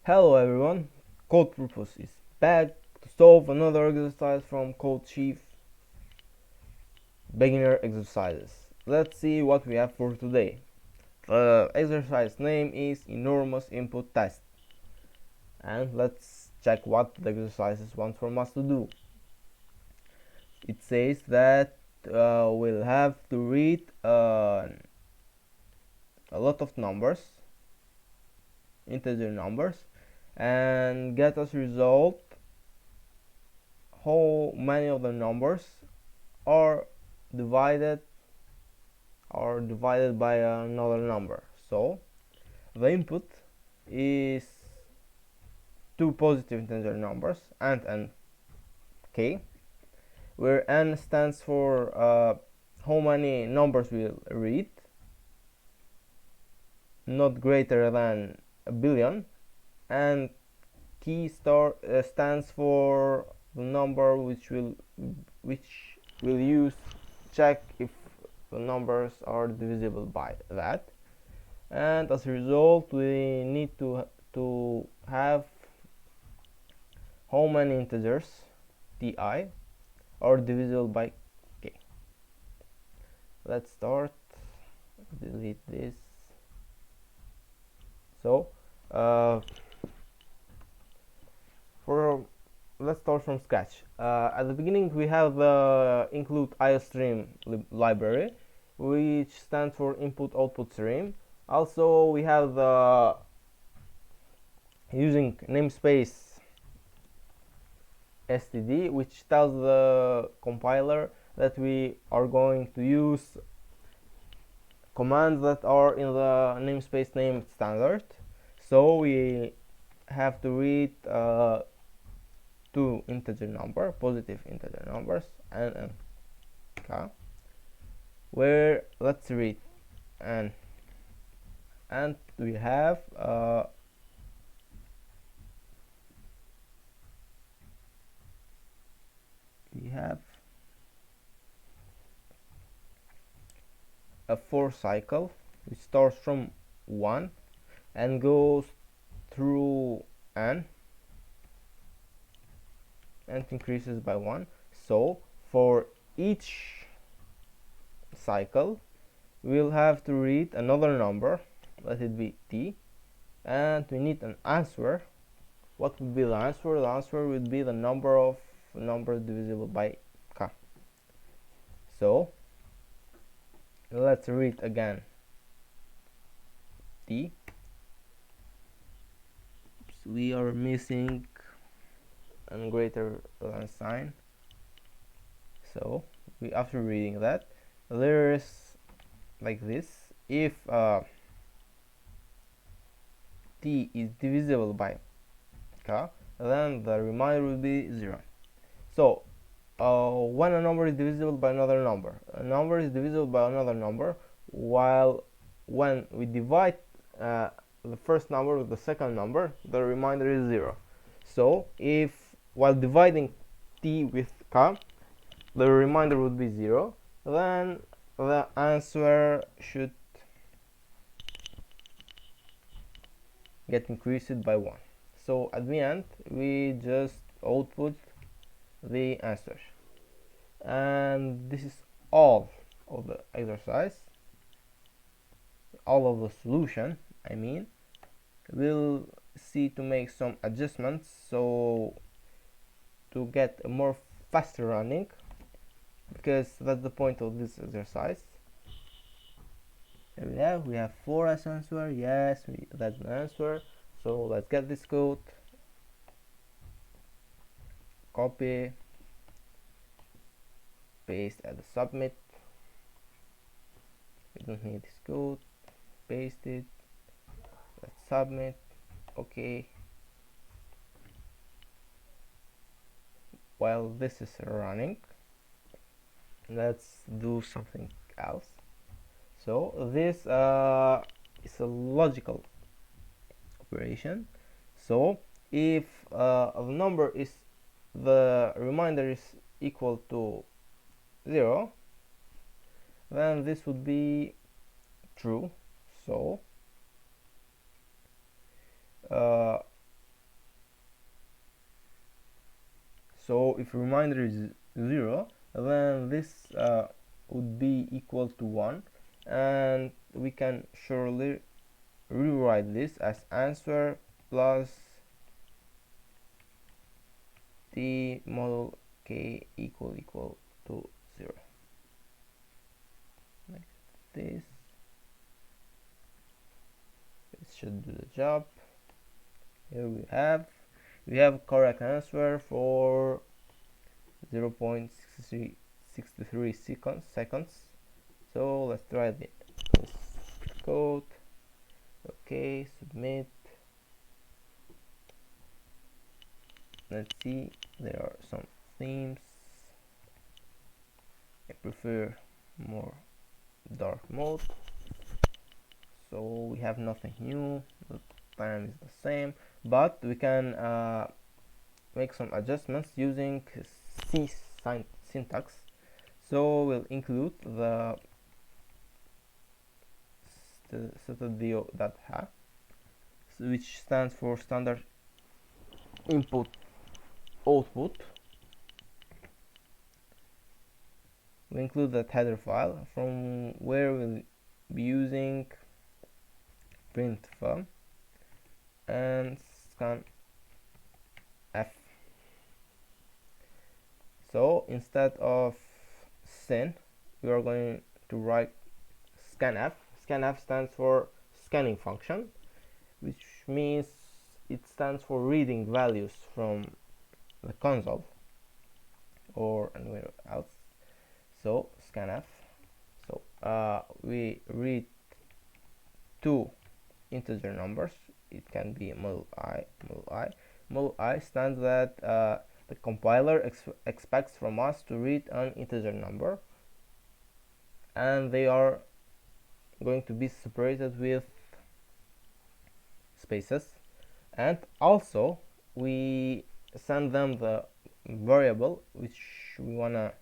Hello everyone, CodePurpose is back to solve another exercise from CodeChef Beginner exercises. Let's see what we have for today. The exercise name is Enormous Input Test, and let's check what the exercises want from us to do. It says that we'll have to read a lot of numbers, integer numbers, and get us result how many of the numbers are divided by another number. So the input is two positive integer numbers, and k, where n stands for how many numbers we'll read, not greater than a billion, and key star stands for the number which will use check if the numbers are divisible by that. And as a result, we need to have how many integers ti are divisible by k. Let's start. Delete this. So let's start from scratch. At the beginning, we have the include iostream library, which stands for input output stream. Also, we have the using namespace std, which tells the compiler that we are going to use commands that are in the namespace name standard. So we have to read two positive integer numbers, and k, where let's read and we have a for cycle which starts from 1 and goes through n and increases by 1. So for each cycle we'll have to read another number, let it be t, and we need an answer. What would be the answer? The answer would be the number of numbers divisible by k. So let's read again t. We are missing a greater than sign. So after reading that, there's like this: if t is divisible by k, then the remainder will be 0. So when a number is divisible by another number, a number is divisible by another number, while when we divide the first number with the second number, the remainder is 0. So if while dividing t with k, the remainder would be 0, then the answer should get increased by 1. So at the end, we just output the answer. And this is all of the exercise, all of the solution. I mean, we'll see to make some adjustments so to get a more faster running, because that's the point of this exercise. We have 4 as answer. Yes, that's the answer. So let's get this code, copy, paste at the submit. We don't need this code. Paste it. Let's submit. Okay. While this is running, let's do something else. So this is a logical operation. So if the remainder is equal to 0, then this would be true. So So if reminder is 0, then this would be equal to 1, and we can surely rewrite this as answer plus the model k equal to 0, like this. It should do the job. Here we have correct answer for 0.63 seconds. So let's try this code. Okay, submit. Let's see, there are some themes. I prefer more dark mode. So we have nothing new, the time is the same, but we can make some adjustments using C syntax. So we'll include the stdio.h, which stands for standard input output. We include that header file from where we'll be using printf and scanf. So instead of syn, we are going to write scanf. Scanf stands for scanning function, which means it stands for reading values from the console or anywhere else. So scanf. So we read two integer numbers. It can be model I. Model I stands that the compiler expects from us to read an integer number, and they are going to be separated with spaces. And also we send them the variable which we wanna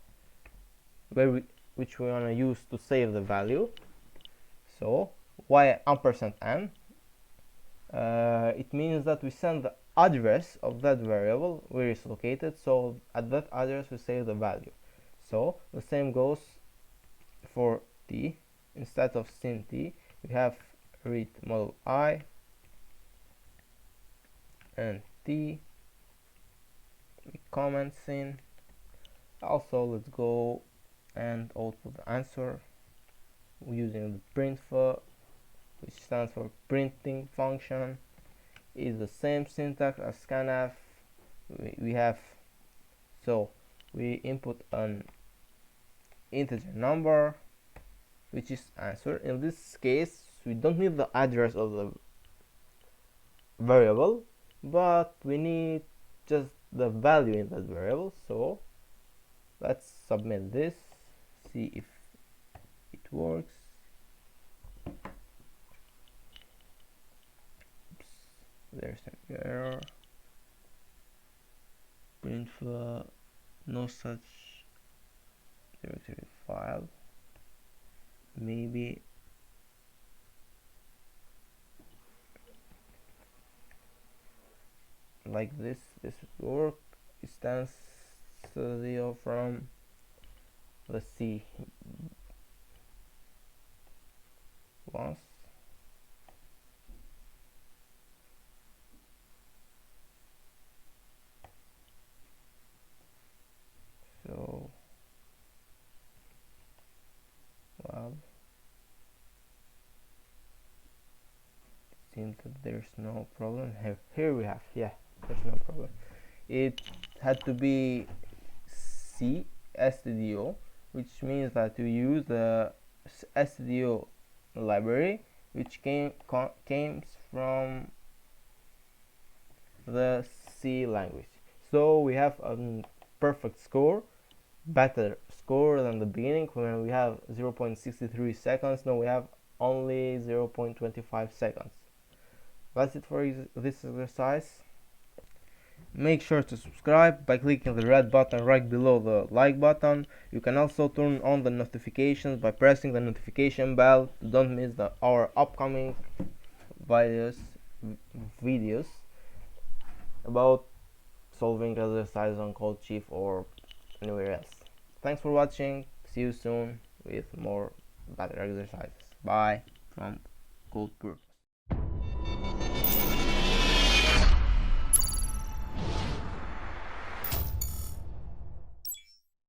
use to save the value. So y ampersand n, it means that we send the address of that variable where it's located, so at that address we save the value. So the same goes for t. Instead of syn t, we have read model I and t. We comment syn. Also, let's go and output the answer using the printf, which stands for printing function. Is the same syntax as scanf. We input an integer number, which is answer. In this case, we don't need the address of the variable, but we need just the value in that variable. So let's submit this, see if it works. Oops, there's an error. Printf, no such directory file. Maybe like this would work. It stands studio from, let's see, once. So well, it seems that there's no problem. Here we have, yeah, there's no problem. It had to be C stdio, which means that you use the stdio library, which came from the C language. So we have a perfect score, better score than the beginning when we have 0.63 seconds. Now we have only 0.25 seconds. That's it for this exercise. Make sure to subscribe by clicking the red button right below the like button. You can also turn on the notifications by pressing the notification bell to don't miss our upcoming videos about solving exercise on CodeChef or anywhere else. Thanks for watching. See you soon with more better exercises. Bye from CodePurpose.